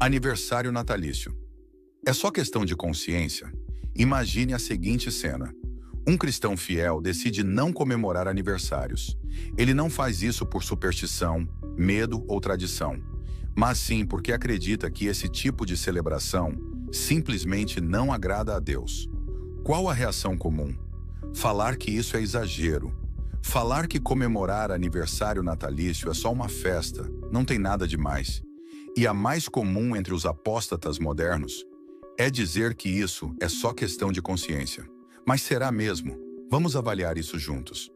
Aniversário natalício. É só questão de consciência? Imagine a seguinte cena. Um cristão fiel decide não comemorar aniversários. Ele não faz isso por superstição, medo ou tradição, mas sim porque acredita que esse tipo de celebração simplesmente não agrada a Deus. Qual a reação comum? Falar que isso é exagero. Falar que comemorar aniversário natalício é só uma festa, não tem nada demais. E a mais comum entre os apóstatas modernos é dizer que isso é só questão de consciência. Mas será mesmo? Vamos avaliar isso juntos.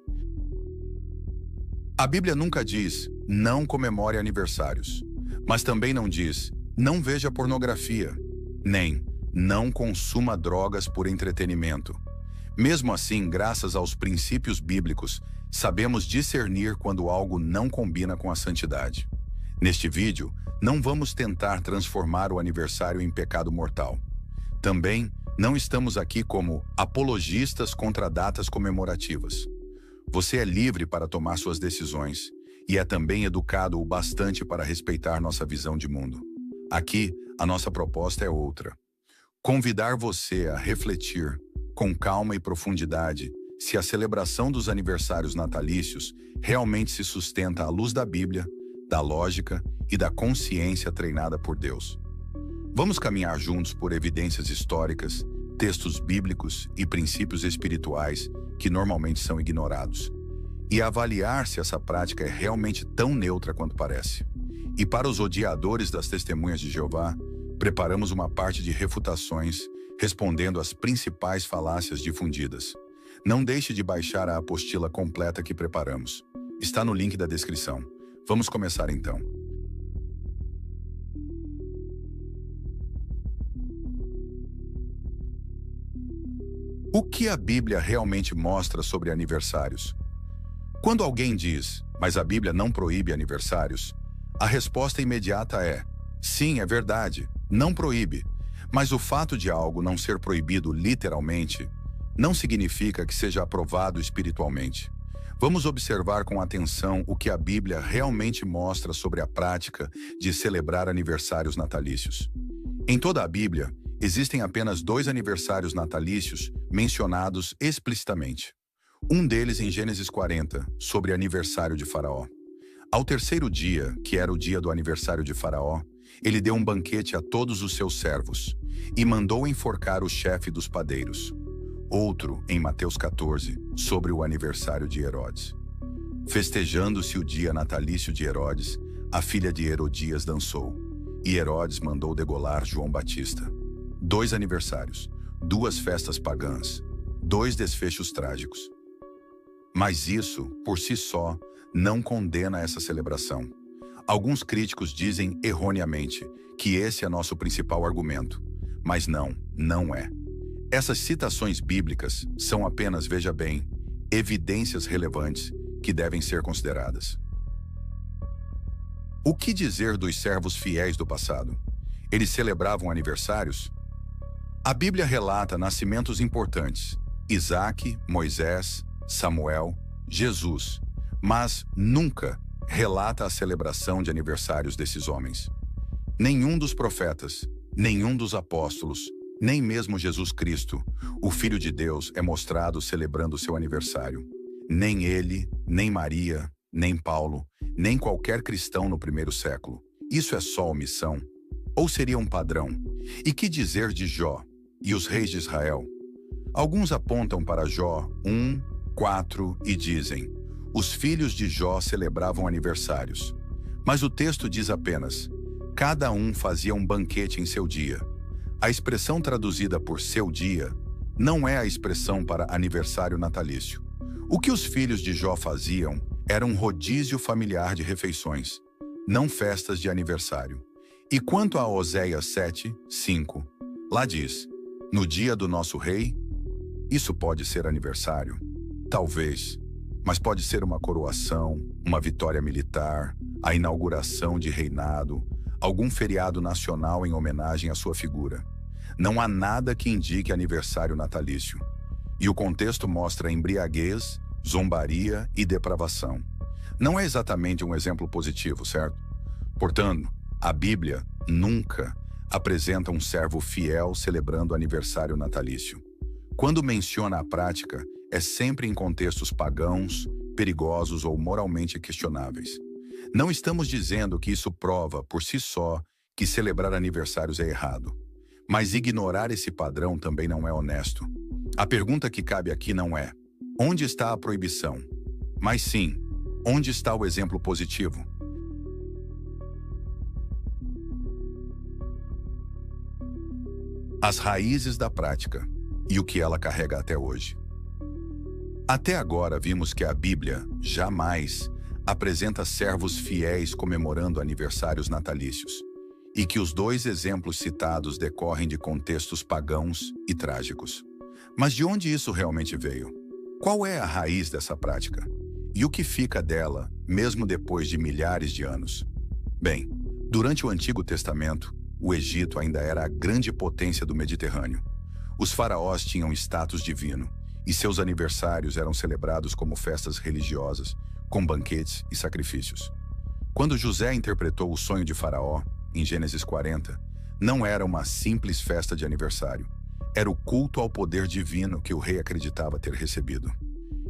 A Bíblia nunca diz, não comemore aniversários. Mas também não diz, não veja pornografia. Nem, não consuma drogas por entretenimento. Mesmo assim, graças aos princípios bíblicos, sabemos discernir quando algo não combina com a santidade. Neste vídeo, não vamos tentar transformar o aniversário em pecado mortal. Também não estamos aqui como apologistas contra datas comemorativas. Você é livre para tomar suas decisões e é também educado o bastante para respeitar nossa visão de mundo. Aqui, a nossa proposta é outra. Convidar você a refletir, com calma e profundidade, se a celebração dos aniversários natalícios realmente se sustenta à luz da Bíblia, da lógica e da consciência treinada por Deus. Vamos caminhar juntos por evidências históricas, textos bíblicos e princípios espirituais que normalmente são ignorados, e avaliar se essa prática é realmente tão neutra quanto parece. E para os odiadores das testemunhas de Jeová, preparamos uma parte de refutações, respondendo às principais falácias difundidas. Não deixe de baixar a apostila completa que preparamos. Está no link da descrição. Vamos começar então. O que a Bíblia realmente mostra sobre aniversários? Quando alguém diz, mas a Bíblia não proíbe aniversários, a resposta imediata é, sim, é verdade, não proíbe. Mas o fato de algo não ser proibido literalmente não significa que seja aprovado espiritualmente. Vamos observar com atenção o que a Bíblia realmente mostra sobre a prática de celebrar aniversários natalícios. Em toda a Bíblia, existem apenas 2 aniversários natalícios mencionados explicitamente. Um deles em Gênesis 40, sobre aniversário de Faraó. Ao terceiro dia, que era o dia do aniversário de Faraó, ele deu um banquete a todos os seus servos e mandou enforcar o chefe dos padeiros. Outro, em Mateus 14, sobre o aniversário de Herodes. Festejando-se o dia natalício de Herodes, a filha de Herodias dançou, e Herodes mandou degolar João Batista. 2 aniversários, 2 festas pagãs, 2 desfechos trágicos. Mas isso, por si só, não condena essa celebração. Alguns críticos dizem erroneamente que esse é nosso principal argumento, mas não é. Essas citações bíblicas são apenas, veja bem, evidências relevantes que devem ser consideradas. O que dizer dos servos fiéis do passado? Eles celebravam aniversários? A Bíblia relata nascimentos importantes: Isaque, Moisés, Samuel, Jesus, mas nunca relata a celebração de aniversários desses homens. Nenhum dos profetas, nenhum dos apóstolos, nem mesmo Jesus Cristo, o Filho de Deus, é mostrado celebrando seu aniversário. Nem ele, nem Maria, nem Paulo, nem qualquer cristão no primeiro século. Isso é só omissão? Ou seria um padrão? E que dizer de Jó e os reis de Israel? Alguns apontam para Jó 1, 4 e dizem: os filhos de Jó celebravam aniversários. Mas o texto diz apenas: cada um fazia um banquete em seu dia. A expressão traduzida por seu dia não é a expressão para aniversário natalício. O que os filhos de Jó faziam era um rodízio familiar de refeições, não festas de aniversário. E quanto a Oséias 7, 5, lá diz: no dia do nosso rei, isso pode ser aniversário? Talvez, mas pode ser uma coroação, uma vitória militar, a inauguração de reinado, algum feriado nacional em homenagem à sua figura. Não há nada que indique aniversário natalício. E o contexto mostra embriaguez, zombaria e depravação. Não é exatamente um exemplo positivo, certo? Portanto, a Bíblia nunca apresenta um servo fiel celebrando aniversário natalício. Quando menciona a prática, é sempre em contextos pagãos, perigosos ou moralmente questionáveis. Não estamos dizendo que isso prova, por si só, que celebrar aniversários é errado. Mas ignorar esse padrão também não é honesto. A pergunta que cabe aqui não é: onde está a proibição? Mas sim, onde está o exemplo positivo? As raízes da prática e o que ela carrega até hoje. Até agora vimos que a Bíblia jamais apresenta servos fiéis comemorando aniversários natalícios, e que os dois exemplos citados decorrem de contextos pagãos e trágicos. Mas de onde isso realmente veio? Qual é a raiz dessa prática? E o que fica dela, mesmo depois de milhares de anos? Bem, durante o Antigo Testamento, o Egito ainda era a grande potência do Mediterrâneo. Os faraós tinham status divino, e seus aniversários eram celebrados como festas religiosas, com banquetes e sacrifícios. Quando José interpretou o sonho de Faraó, em Gênesis 40, não era uma simples festa de aniversário. Era o culto ao poder divino que o rei acreditava ter recebido.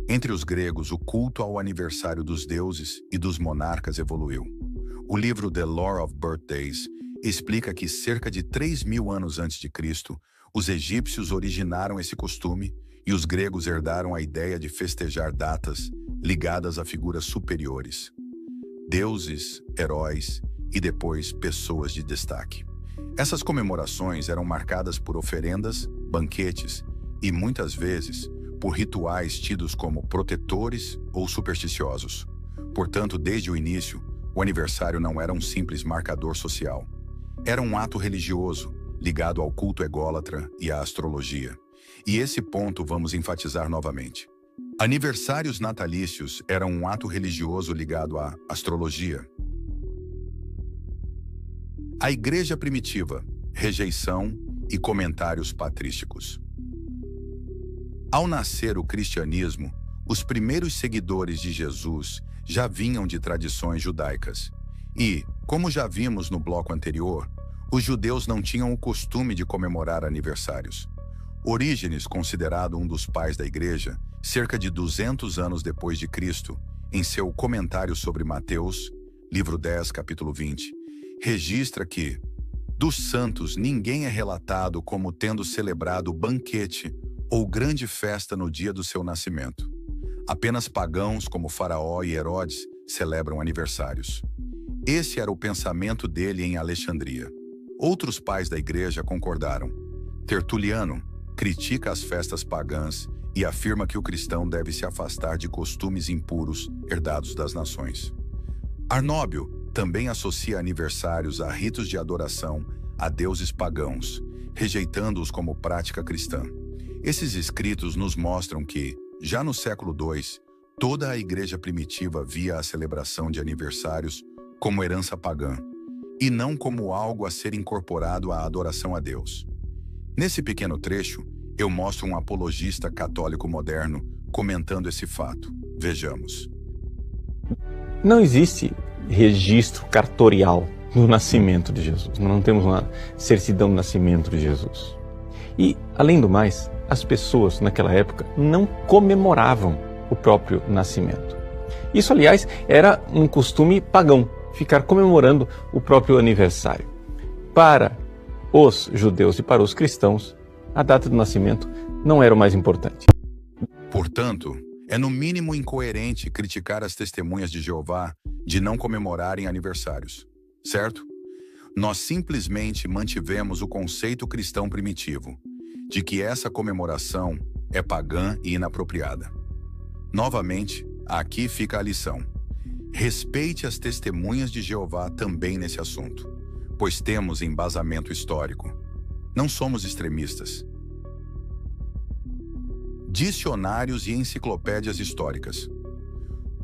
Entre os gregos, o culto ao aniversário dos deuses e dos monarcas evoluiu. O livro The Lore of Birthdays explica que cerca de 3.000 anos antes de Cristo, os egípcios originaram esse costume e os gregos herdaram a ideia de festejar datas ligadas a figuras superiores. Deuses, heróis e depois pessoas de destaque. Essas comemorações eram marcadas por oferendas, banquetes e, muitas vezes, por rituais tidos como protetores ou supersticiosos. Portanto, desde o início, o aniversário não era um simples marcador social. Era um ato religioso, ligado ao culto ególatra e à astrologia. E esse ponto vamos enfatizar novamente. Aniversários natalícios eram um ato religioso ligado à astrologia. A Igreja Primitiva, rejeição e comentários patrísticos. Ao nascer o cristianismo, os primeiros seguidores de Jesus já vinham de tradições judaicas. E, como já vimos no bloco anterior, os judeus não tinham o costume de comemorar aniversários. Orígenes, considerado um dos pais da Igreja, cerca de 200 anos depois de Cristo, em seu comentário sobre Mateus, livro 10, capítulo 20, registra que, dos santos ninguém é relatado como tendo celebrado banquete ou grande festa no dia do seu nascimento. Apenas pagãos como Faraó e Herodes celebram aniversários. Esse era o pensamento dele em Alexandria. Outros pais da Igreja concordaram. Tertuliano critica as festas pagãs e afirma que o cristão deve se afastar de costumes impuros herdados das nações. Arnóbio também associa aniversários a ritos de adoração a deuses pagãos, rejeitando-os como prática cristã. Esses escritos nos mostram que, já no século II, toda a Igreja primitiva via a celebração de aniversários como herança pagã, e não como algo a ser incorporado à adoração a Deus. Nesse pequeno trecho, eu mostro um apologista católico moderno comentando esse fato. Vejamos. Não existe registro cartorial do nascimento de Jesus. Não temos uma certidão do nascimento de Jesus. E, além do mais, as pessoas naquela época não comemoravam o próprio nascimento. Isso, aliás, era um costume pagão, ficar comemorando o próprio aniversário. Para os judeus e para os cristãos, a data do nascimento não era o mais importante. Portanto, é no mínimo incoerente criticar as testemunhas de Jeová de não comemorarem aniversários, certo? Nós simplesmente mantivemos o conceito cristão primitivo, de que essa comemoração é pagã e inapropriada. Novamente, aqui fica a lição. Respeite as testemunhas de Jeová também nesse assunto, pois temos embasamento histórico. Não somos extremistas. Dicionários e enciclopédias históricas.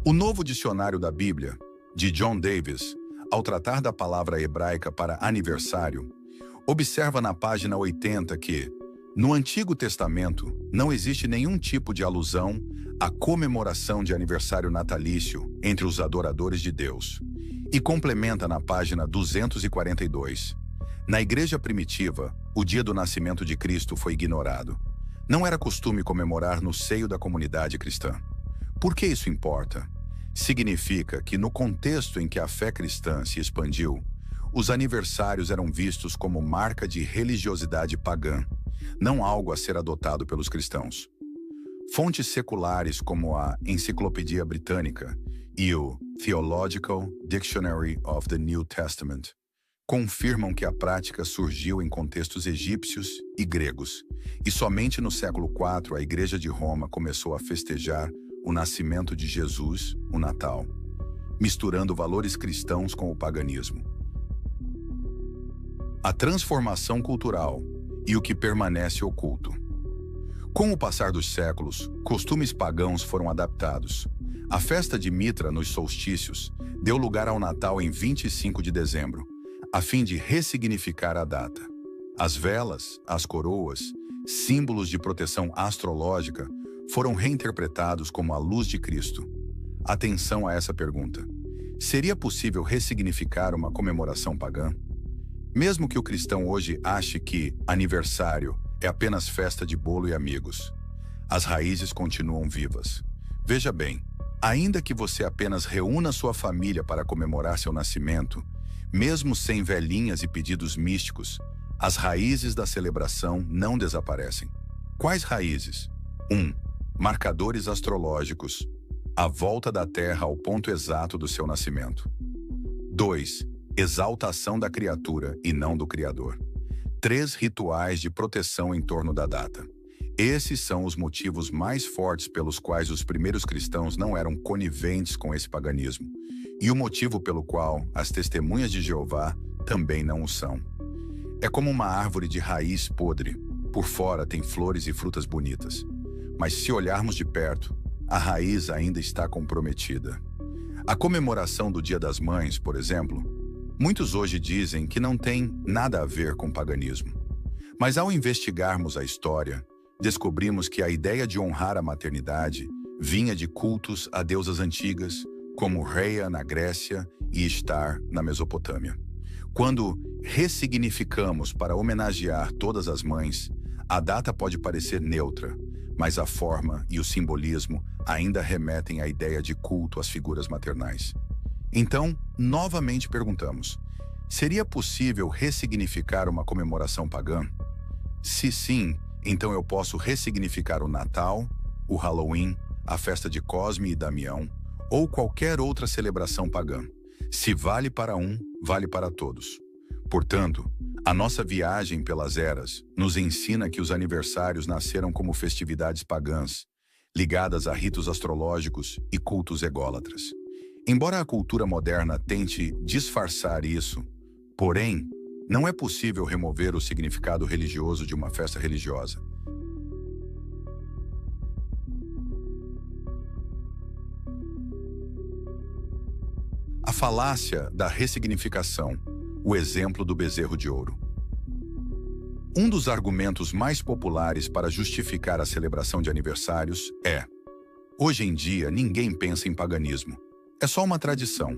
O Novo Dicionário da Bíblia, de John Davis, ao tratar da palavra hebraica para aniversário, observa na página 80 que, no Antigo Testamento, não existe nenhum tipo de alusão à comemoração de aniversário natalício entre os adoradores de Deus. E complementa na página 242. Na igreja primitiva, o dia do nascimento de Cristo foi ignorado. Não era costume comemorar no seio da comunidade cristã. Por que isso importa? Significa que, no contexto em que a fé cristã se expandiu, os aniversários eram vistos como marca de religiosidade pagã, não algo a ser adotado pelos cristãos. Fontes seculares como a Enciclopédia Britânica e o Theological Dictionary of the New Testament confirmam que a prática surgiu em contextos egípcios e gregos, e somente no século IV a Igreja de Roma começou a festejar o nascimento de Jesus, o Natal, misturando valores cristãos com o paganismo. A transformação cultural e o que permanece oculto. Com o passar dos séculos, costumes pagãos foram adaptados. A festa de Mitra nos solstícios deu lugar ao Natal em 25 de dezembro, a fim de ressignificar a data. As velas, as coroas, símbolos de proteção astrológica, foram reinterpretados como a luz de Cristo. Atenção a essa pergunta. Seria possível ressignificar uma comemoração pagã? Mesmo que o cristão hoje ache que aniversário é apenas festa de bolo e amigos, as raízes continuam vivas. Veja bem, ainda que você apenas reúna sua família para comemorar seu nascimento, mesmo sem velhinhas e pedidos místicos, as raízes da celebração não desaparecem. Quais raízes? 1. Marcadores astrológicos. A volta da Terra ao ponto exato do seu nascimento. 2. Exaltação da criatura e não do Criador. 3 rituais de proteção em torno da data. Esses são os motivos mais fortes pelos quais os primeiros cristãos não eram coniventes com esse paganismo, e o motivo pelo qual as testemunhas de Jeová também não o são. É como uma árvore de raiz podre. Por fora tem flores e frutas bonitas, mas se olharmos de perto, a raiz ainda está comprometida. A comemoração do Dia das Mães, por exemplo, muitos hoje dizem que não tem nada a ver com paganismo. Mas ao investigarmos a história, descobrimos que a ideia de honrar a maternidade vinha de cultos a deusas antigas, como Rhea na Grécia e Ishtar na Mesopotâmia. Quando ressignificamos para homenagear todas as mães, a data pode parecer neutra, mas a forma e o simbolismo ainda remetem à ideia de culto às figuras maternais. Então, novamente perguntamos, seria possível ressignificar uma comemoração pagã? Se sim, então eu posso ressignificar o Natal, o Halloween, a festa de Cosme e Damião, ou qualquer outra celebração pagã. Se vale para um, vale para todos. Portanto, a nossa viagem pelas eras nos ensina que os aniversários nasceram como festividades pagãs, ligadas a ritos astrológicos e cultos ególatras. Embora a cultura moderna tente disfarçar isso, porém, não é possível remover o significado religioso de uma festa religiosa. A falácia da ressignificação, o exemplo do bezerro de ouro. Um dos argumentos mais populares para justificar a celebração de aniversários é: hoje em dia ninguém pensa em paganismo. É só uma tradição.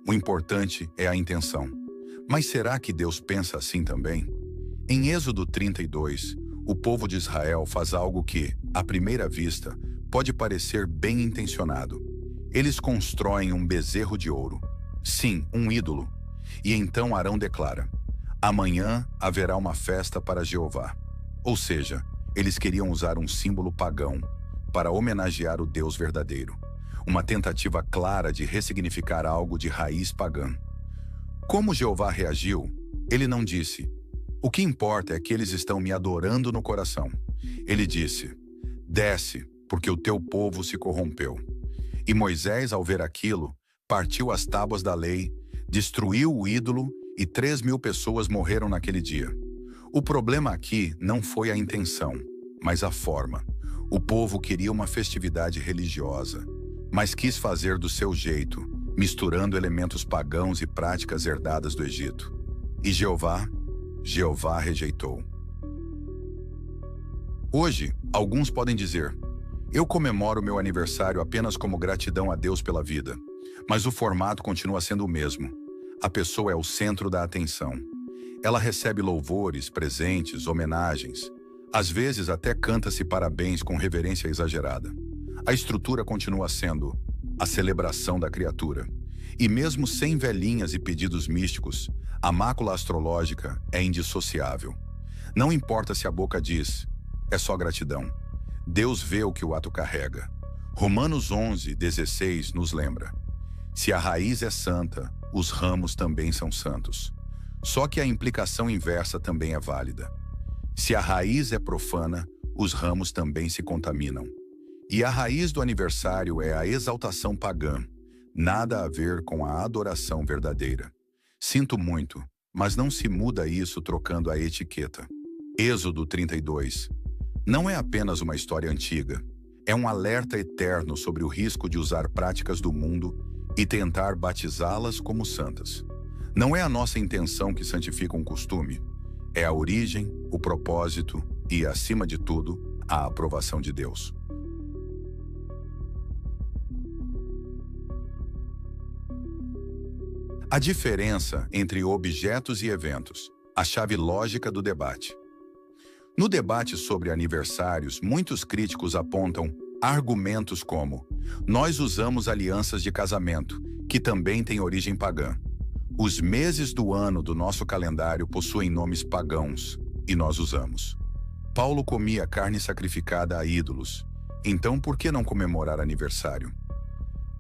O importante é a intenção. Mas será que Deus pensa assim também? Em Êxodo 32, o povo de Israel faz algo que, à primeira vista, pode parecer bem intencionado. Eles constroem um bezerro de ouro. Sim, um ídolo. E então Arão declara: amanhã haverá uma festa para Jeová. Ou seja, eles queriam usar um símbolo pagão para homenagear o Deus verdadeiro. Uma tentativa clara de ressignificar algo de raiz pagã. Como Jeová reagiu? Ele não disse: o que importa é que eles estão me adorando no coração. Ele disse: desce, porque o teu povo se corrompeu. E Moisés, ao ver aquilo, partiu as tábuas da lei, destruiu o ídolo e 3.000 pessoas morreram naquele dia. O problema aqui não foi a intenção, mas a forma. O povo queria uma festividade religiosa, mas quis fazer do seu jeito, misturando elementos pagãos e práticas herdadas do Egito. E Jeová rejeitou. Hoje, alguns podem dizer: eu comemoro meu aniversário apenas como gratidão a Deus pela vida. Mas o formato continua sendo o mesmo. A pessoa é o centro da atenção. Ela recebe louvores, presentes, homenagens. Às vezes até canta-se parabéns com reverência exagerada. A estrutura continua sendo a celebração da criatura. E mesmo sem velhinhas e pedidos místicos, a mácula astrológica é indissociável. Não importa se a boca diz, é só gratidão. Deus vê o que o ato carrega. Romanos 11:16 nos lembra: se a raiz é santa, os ramos também são santos. Só que a implicação inversa também é válida. Se a raiz é profana, os ramos também se contaminam. E a raiz do aniversário é a exaltação pagã, nada a ver com a adoração verdadeira. Sinto muito, mas não se muda isso trocando a etiqueta. Êxodo 32. Não é apenas uma história antiga, é um alerta eterno sobre o risco de usar práticas do mundo e tentar batizá-las como santas. Não é a nossa intenção que santifica um costume, é a origem, o propósito e, acima de tudo, a aprovação de Deus. A diferença entre objetos e eventos, a chave lógica do debate. No debate sobre aniversários, muitos críticos apontam argumentos como: nós usamos alianças de casamento, que também têm origem pagã. Os meses do ano do nosso calendário possuem nomes pagãos, e nós usamos. Paulo comia carne sacrificada a ídolos, então por que não comemorar aniversário?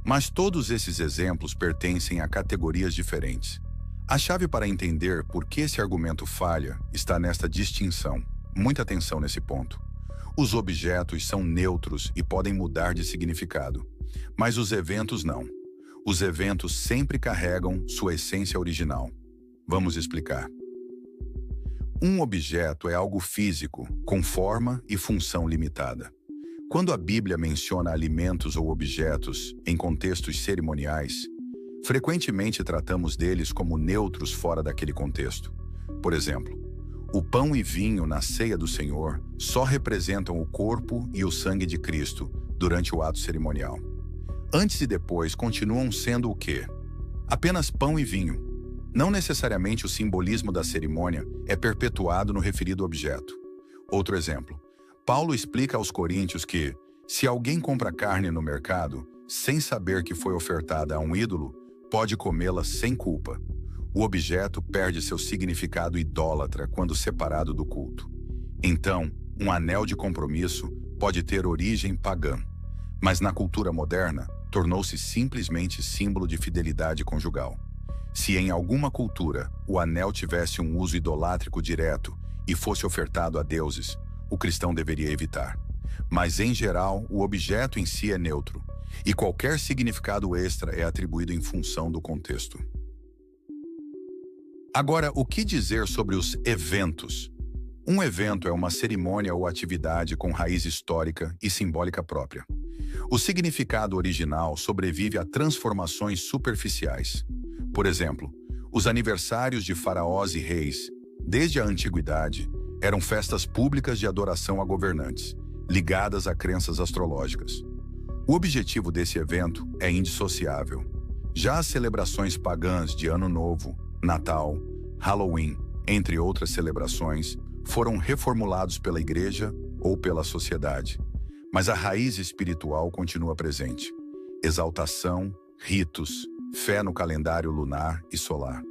Mas todos esses exemplos pertencem a categorias diferentes. A chave para entender por que esse argumento falha está nesta distinção. Muita atenção nesse ponto. Os objetos são neutros e podem mudar de significado, mas os eventos não. Os eventos sempre carregam sua essência original. Vamos explicar. Um objeto é algo físico, com forma e função limitada. Quando a Bíblia menciona alimentos ou objetos em contextos cerimoniais, frequentemente tratamos deles como neutros fora daquele contexto. Por exemplo, o pão e vinho na ceia do Senhor só representam o corpo e o sangue de Cristo durante o ato cerimonial. Antes e depois continuam sendo o quê? Apenas pão e vinho. Não necessariamente o simbolismo da cerimônia é perpetuado no referido objeto. Outro exemplo. Paulo explica aos coríntios que, se alguém compra carne no mercado, sem saber que foi ofertada a um ídolo, pode comê-la sem culpa. O objeto perde seu significado idólatra quando separado do culto. Então, um anel de compromisso pode ter origem pagã, mas na cultura moderna, tornou-se simplesmente símbolo de fidelidade conjugal. Se em alguma cultura o anel tivesse um uso idolátrico direto e fosse ofertado a deuses, o cristão deveria evitar. Mas, em geral, o objeto em si é neutro, e qualquer significado extra é atribuído em função do contexto. Agora, o que dizer sobre os eventos? Um evento é uma cerimônia ou atividade com raiz histórica e simbólica própria. O significado original sobrevive a transformações superficiais. Por exemplo, os aniversários de faraós e reis, desde a antiguidade, eram festas públicas de adoração a governantes, ligadas a crenças astrológicas. O objetivo desse evento é indissociável. Já as celebrações pagãs de Ano Novo, Natal, Halloween, entre outras celebrações, foram reformulados pela Igreja ou pela sociedade. Mas a raiz espiritual continua presente. Exaltação, ritos, fé no calendário lunar e solar.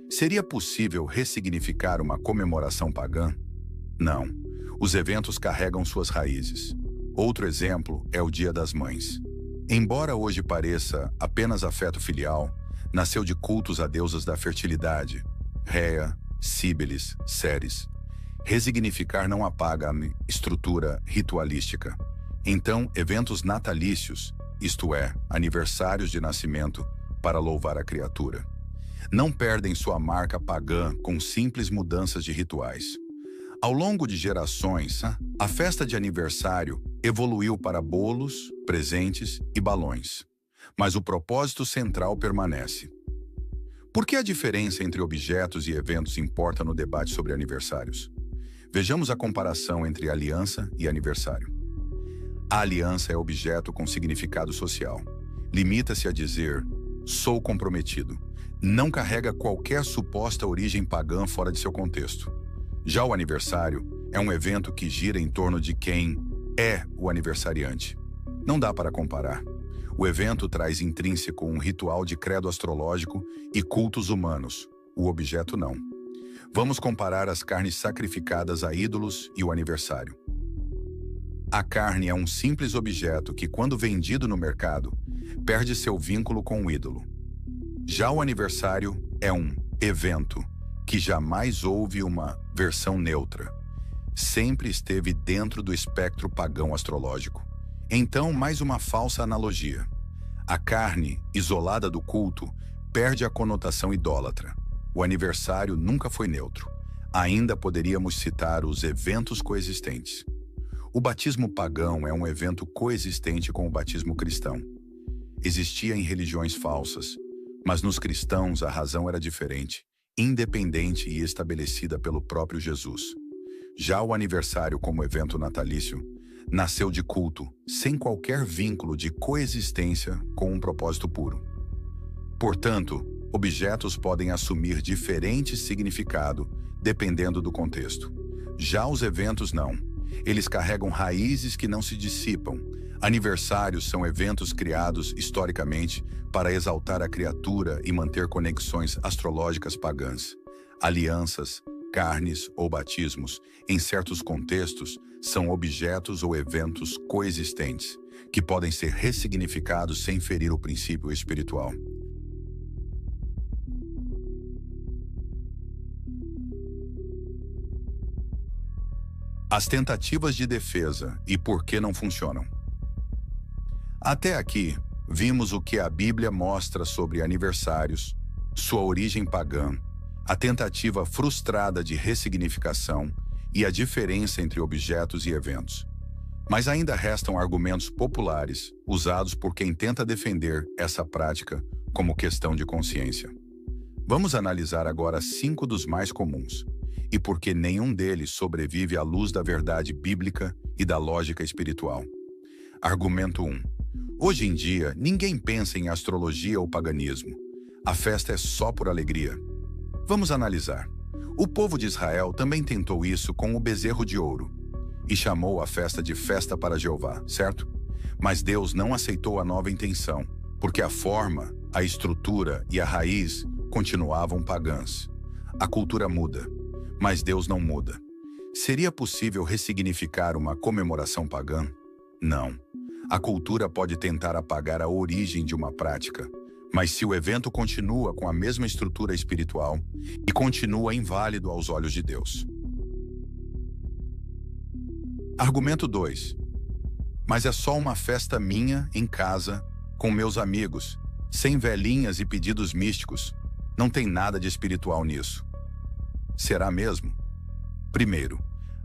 Seria possível ressignificar uma comemoração pagã? Não. Os eventos carregam suas raízes. Outro exemplo é o Dia das Mães. Embora hoje pareça apenas afeto filial, nasceu de cultos a deusas da fertilidade, Réa, Cíbeles, Ceres. Resignificar não apaga a estrutura ritualística. Então, eventos natalícios, isto é, aniversários de nascimento, para louvar a criatura, não perdem sua marca pagã com simples mudanças de rituais. Ao longo de gerações, a festa de aniversário evoluiu para bolos, presentes e balões. Mas o propósito central permanece. Por que a diferença entre objetos e eventos importa no debate sobre aniversários? Vejamos a comparação entre aliança e aniversário. A aliança é objeto com significado social. Limita-se a dizer, sou comprometido. Não carrega qualquer suposta origem pagã fora de seu contexto. Já o aniversário é um evento que gira em torno de quem é o aniversariante. Não dá para comparar. O evento traz intrínseco um ritual de credo astrológico e cultos humanos. O objeto não. Vamos comparar as carnes sacrificadas a ídolos e o aniversário. A carne é um simples objeto que, quando vendido no mercado, perde seu vínculo com o ídolo. Já o aniversário é um evento que jamais houve uma versão neutra. Sempre esteve dentro do espectro pagão astrológico. Então, mais uma falsa analogia. A carne, isolada do culto, perde a conotação idólatra. O aniversário nunca foi neutro. Ainda poderíamos citar os eventos coexistentes. O batismo pagão é um evento coexistente com o batismo cristão. Existia em religiões falsas, mas nos cristãos a razão era diferente, independente e estabelecida pelo próprio Jesus. Já o aniversário como evento natalício nasceu de culto, sem qualquer vínculo de coexistência com um propósito puro. Portanto, objetos podem assumir diferente significado dependendo do contexto. Já os eventos não. Eles carregam raízes que não se dissipam. Aniversários são eventos criados historicamente para exaltar a criatura e manter conexões astrológicas pagãs. Alianças, carnes ou batismos, em certos contextos, são objetos ou eventos coexistentes, que podem ser ressignificados sem ferir o princípio espiritual. As tentativas de defesa e por que não funcionam. Até aqui, vimos o que a Bíblia mostra sobre aniversários, sua origem pagã, a tentativa frustrada de ressignificação e a diferença entre objetos e eventos. Mas ainda restam argumentos populares usados por quem tenta defender essa prática como questão de consciência. Vamos analisar agora 5 dos mais comuns, e por que nenhum deles sobrevive à luz da verdade bíblica e da lógica espiritual. Argumento 1. Hoje em dia, ninguém pensa em astrologia ou paganismo. A festa é só por alegria. Vamos analisar. O povo de Israel também tentou isso com o bezerro de ouro e chamou a festa de festa para Jeová, certo? Mas Deus não aceitou a nova intenção, porque a forma, a estrutura e a raiz continuavam pagãs. A cultura muda, mas Deus não muda. Seria possível ressignificar uma comemoração pagã? Não. A cultura pode tentar apagar a origem de uma prática, mas se o evento continua com a mesma estrutura espiritual e continua inválido aos olhos de Deus. Argumento 2. Mas é só uma festa minha, em casa, com meus amigos, sem velhinhas e pedidos místicos. Não tem nada de espiritual nisso. Será mesmo? Primeiro,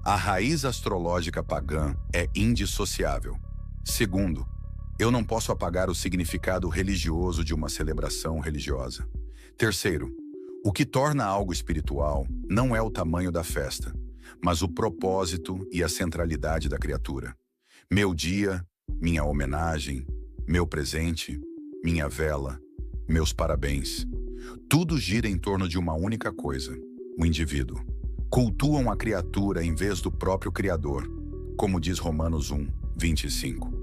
a raiz astrológica pagã é indissociável. Segundo, eu não posso apagar o significado religioso de uma celebração religiosa. Terceiro, o que torna algo espiritual não é o tamanho da festa, mas o propósito e a centralidade da criatura. Meu dia, minha homenagem, meu presente, minha vela, meus parabéns. Tudo gira em torno de uma única coisa: o indivíduo. Cultuam a criatura em vez do próprio Criador, como diz Romanos 1, 25.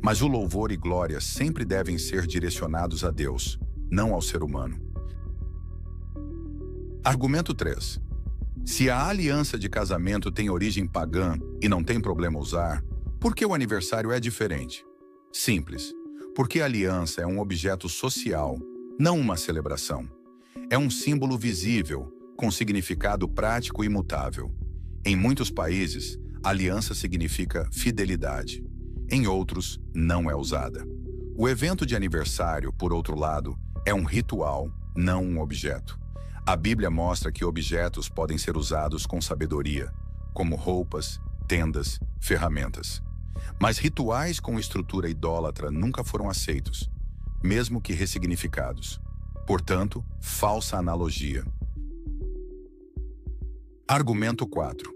Mas o louvor e glória sempre devem ser direcionados a Deus, não ao ser humano. Argumento 3. Se a aliança de casamento tem origem pagã e não tem problema usar, por que o aniversário é diferente? Simples. Porque a aliança é um objeto social, não uma celebração. É um símbolo visível, com significado prático e imutável. Em muitos países, aliança significa fidelidade. Em outros, não é usada. O evento de aniversário, por outro lado, é um ritual, não um objeto. A Bíblia mostra que objetos podem ser usados com sabedoria, como roupas, tendas, ferramentas. Mas rituais com estrutura idólatra nunca foram aceitos, mesmo que ressignificados. Portanto, falsa analogia. Argumento 4.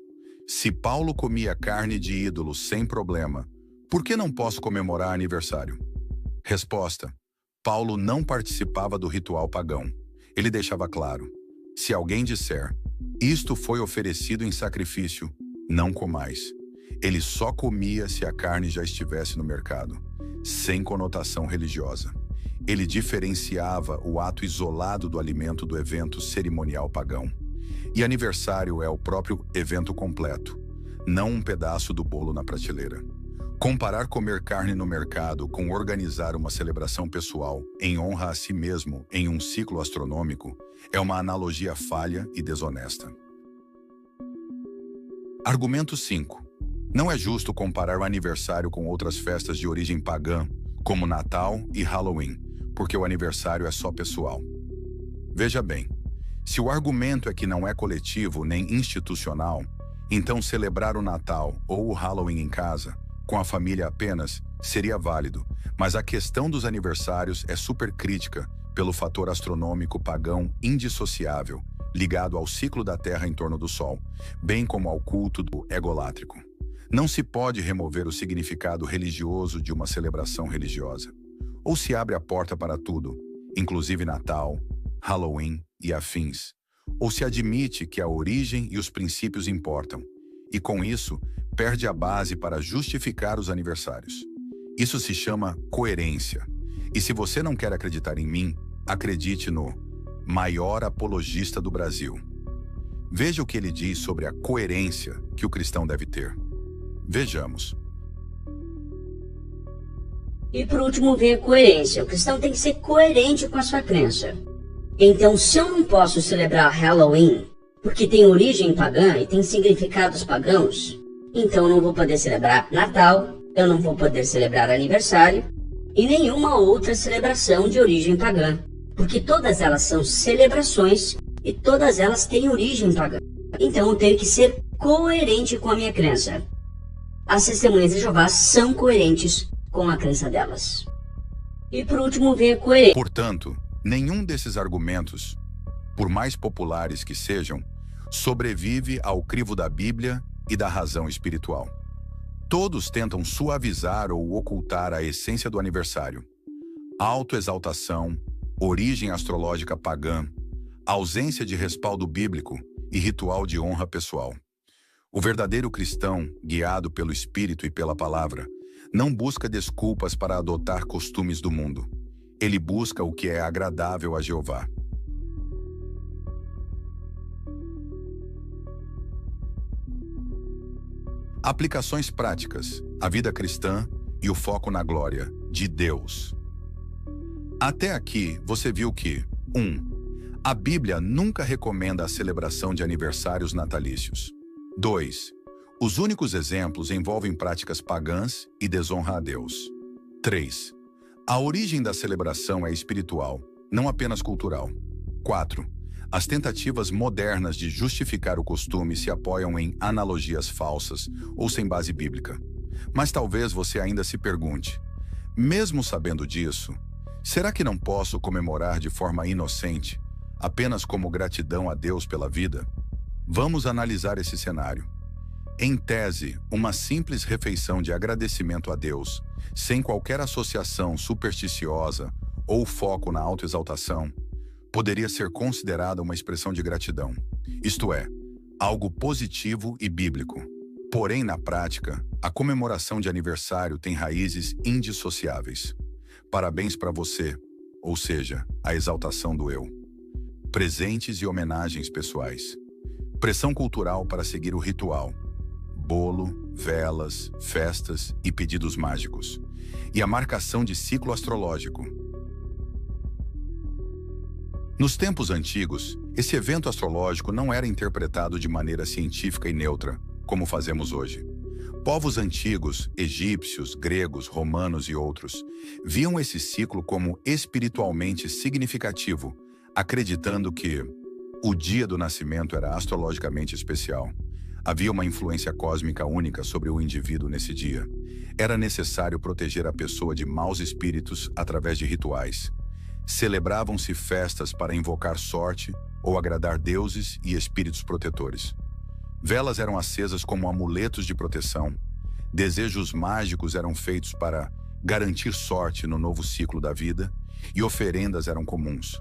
Se Paulo comia carne de ídolos sem problema, por que não posso comemorar aniversário? Resposta. Paulo não participava do ritual pagão. Ele deixava claro: se alguém disser, isto foi oferecido em sacrifício, não comais. Ele só comia se a carne já estivesse no mercado, sem conotação religiosa. Ele diferenciava o ato isolado do alimento do evento cerimonial pagão. E aniversário é o próprio evento completo, não um pedaço do bolo na prateleira. Comparar comer carne no mercado com organizar uma celebração pessoal em honra a si mesmo em um ciclo astronômico é uma analogia falha e desonesta. Argumento 5. Não é justo comparar o aniversário com outras festas de origem pagã, como Natal e Halloween, porque o aniversário é só pessoal. Veja bem, se o argumento é que não é coletivo nem institucional, então celebrar o Natal ou o Halloween em casa, com a família apenas, seria válido, mas a questão dos aniversários é supercrítica pelo fator astronômico pagão indissociável, ligado ao ciclo da Terra em torno do Sol, bem como ao culto do egolátrico. Não se pode remover o significado religioso de uma celebração religiosa. Ou se abre a porta para tudo, inclusive Natal, Halloween e afins, ou se admite que a origem e os princípios importam, e com isso perde a base para justificar os aniversários. Isso se chama coerência. E se você não quer acreditar em mim, acredite no maior apologista do Brasil. Veja o que ele diz sobre a coerência que o cristão deve ter. Vejamos. E por último vem a coerência. O cristão tem que ser coerente com a sua crença. Então, se eu não posso celebrar Halloween, porque tem origem pagã e tem significados pagãos, então eu não vou poder celebrar Natal, eu não vou poder celebrar aniversário e nenhuma outra celebração de origem pagã, porque todas elas são celebrações e todas elas têm origem pagã. Então eu tenho que ser coerente com a minha crença. As testemunhas de Jeová são coerentes com a crença delas. E por último vem a coerência. Portanto, nenhum desses argumentos, por mais populares que sejam, sobrevive ao crivo da Bíblia e da razão espiritual. Todos tentam suavizar ou ocultar a essência do aniversário. Autoexaltação, origem astrológica pagã, ausência de respaldo bíblico e ritual de honra pessoal. O verdadeiro cristão, guiado pelo Espírito e pela Palavra, não busca desculpas para adotar costumes do mundo. Ele busca o que é agradável a Jeová. Aplicações práticas, a vida cristã e o foco na glória de Deus. Até aqui, você viu que 1. A Bíblia nunca recomenda a celebração de aniversários natalícios. 2. Os únicos exemplos envolvem práticas pagãs e desonra a Deus. 3. A origem da celebração é espiritual, não apenas cultural. 4. As tentativas modernas de justificar o costume se apoiam em analogias falsas ou sem base bíblica. Mas talvez você ainda se pergunte, mesmo sabendo disso, será que não posso comemorar de forma inocente, apenas como gratidão a Deus pela vida? Vamos analisar esse cenário. Em tese, uma simples refeição de agradecimento a Deus, sem qualquer associação supersticiosa ou foco na autoexaltação, poderia ser considerada uma expressão de gratidão, isto é, algo positivo e bíblico. Porém, na prática, a comemoração de aniversário tem raízes indissociáveis. Parabéns para você, ou seja, a exaltação do eu. Presentes e homenagens pessoais. Pressão cultural para seguir o ritual. Bolo, velas, festas e pedidos mágicos. E a marcação de ciclo astrológico. Nos tempos antigos, esse evento astrológico não era interpretado de maneira científica e neutra, como fazemos hoje. Povos antigos, egípcios, gregos, romanos e outros, viam esse ciclo como espiritualmente significativo, acreditando que o dia do nascimento era astrologicamente especial. Havia uma influência cósmica única sobre o indivíduo nesse dia. Era necessário proteger a pessoa de maus espíritos através de rituais. Celebravam-se festas para invocar sorte ou agradar deuses e espíritos protetores. Velas eram acesas como amuletos de proteção. Desejos mágicos eram feitos para garantir sorte no novo ciclo da vida e oferendas eram comuns.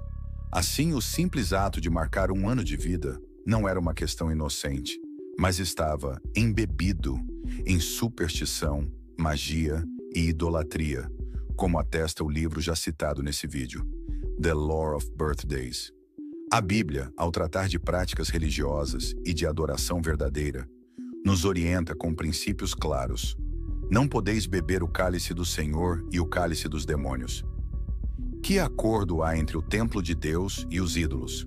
Assim, o simples ato de marcar um ano de vida não era uma questão inocente, mas estava embebido em superstição, magia e idolatria, como atesta o livro já citado nesse vídeo, The Lore of Birthdays. A Bíblia, ao tratar de práticas religiosas e de adoração verdadeira, nos orienta com princípios claros. Não podeis beber o cálice do Senhor e o cálice dos demônios. Que acordo há entre o templo de Deus e os ídolos?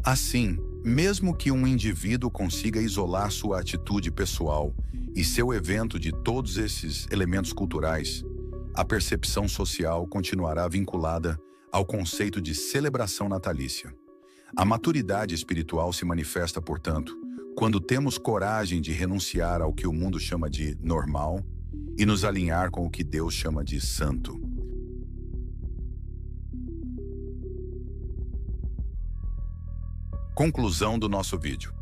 Assim, mesmo que um indivíduo consiga isolar sua atitude pessoal e seu evento de todos esses elementos culturais, a percepção social continuará vinculada ao conceito de celebração natalícia. A maturidade espiritual se manifesta, portanto, quando temos coragem de renunciar ao que o mundo chama de normal e nos alinhar com o que Deus chama de santo. Conclusão do nosso vídeo.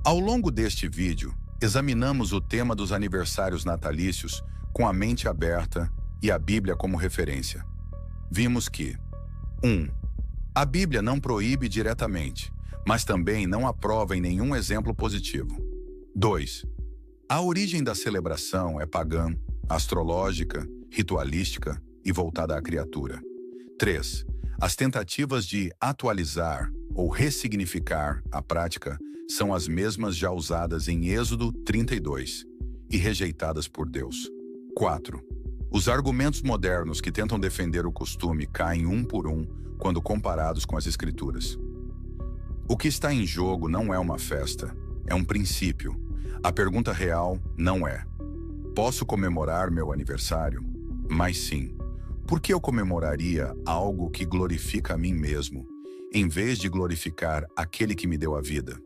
Ao longo deste vídeo, examinamos o tema dos aniversários natalícios com a mente aberta e a Bíblia como referência. Vimos que 1. A Bíblia não proíbe diretamente, mas também não aprova em nenhum exemplo positivo. 2. A origem da celebração é pagã, astrológica, ritualística e voltada à criatura. 3. As tentativas de atualizar ou ressignificar a prática são as mesmas já usadas em Êxodo 32 e rejeitadas por Deus. 4. Os argumentos modernos que tentam defender o costume caem um por um quando comparados com as Escrituras. O que está em jogo não é uma festa, é um princípio. A pergunta real não é: posso comemorar meu aniversário? Mas sim, por que eu comemoraria algo que glorifica a mim mesmo, em vez de glorificar aquele que me deu a vida?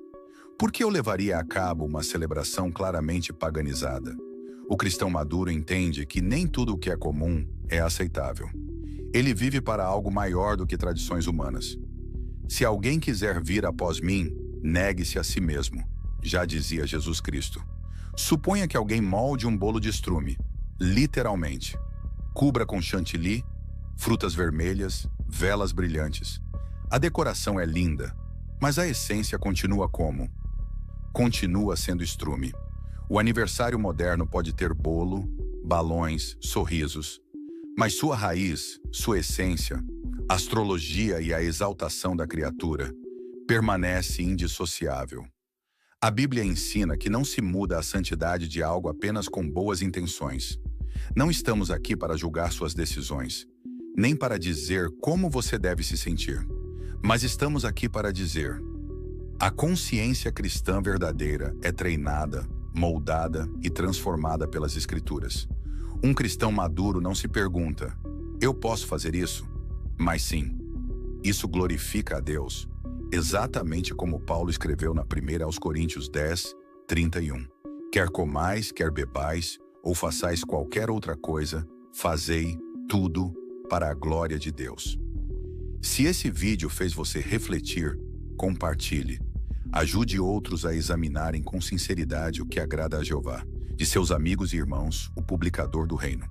Por que eu levaria a cabo uma celebração claramente paganizada? O cristão maduro entende que nem tudo o que é comum é aceitável. Ele vive para algo maior do que tradições humanas. Se alguém quiser vir após mim, negue-se a si mesmo, já dizia Jesus Cristo. Suponha que alguém molde um bolo de estrume, literalmente. Cubra com chantilly, frutas vermelhas, velas brilhantes. A decoração é linda, mas a essência continua como? Continua sendo estrume. O aniversário moderno pode ter bolo, balões, sorrisos, mas sua raiz, sua essência, a astrologia e a exaltação da criatura permanece indissociável. A Bíblia ensina que não se muda a santidade de algo apenas com boas intenções. Não estamos aqui para julgar suas decisões, nem para dizer como você deve se sentir, mas estamos aqui para dizer: a consciência cristã verdadeira é treinada, moldada e transformada pelas Escrituras. Um cristão maduro não se pergunta: eu posso fazer isso? Mas sim, isso glorifica a Deus, exatamente como Paulo escreveu na 1 aos Coríntios 10, 31. Quer comais, quer bebais, ou façais qualquer outra coisa, fazei tudo para a glória de Deus. Se esse vídeo fez você refletir, compartilhe. Ajude outros a examinarem com sinceridade o que agrada a Jeová, de seus amigos e irmãos, o publicador do reino.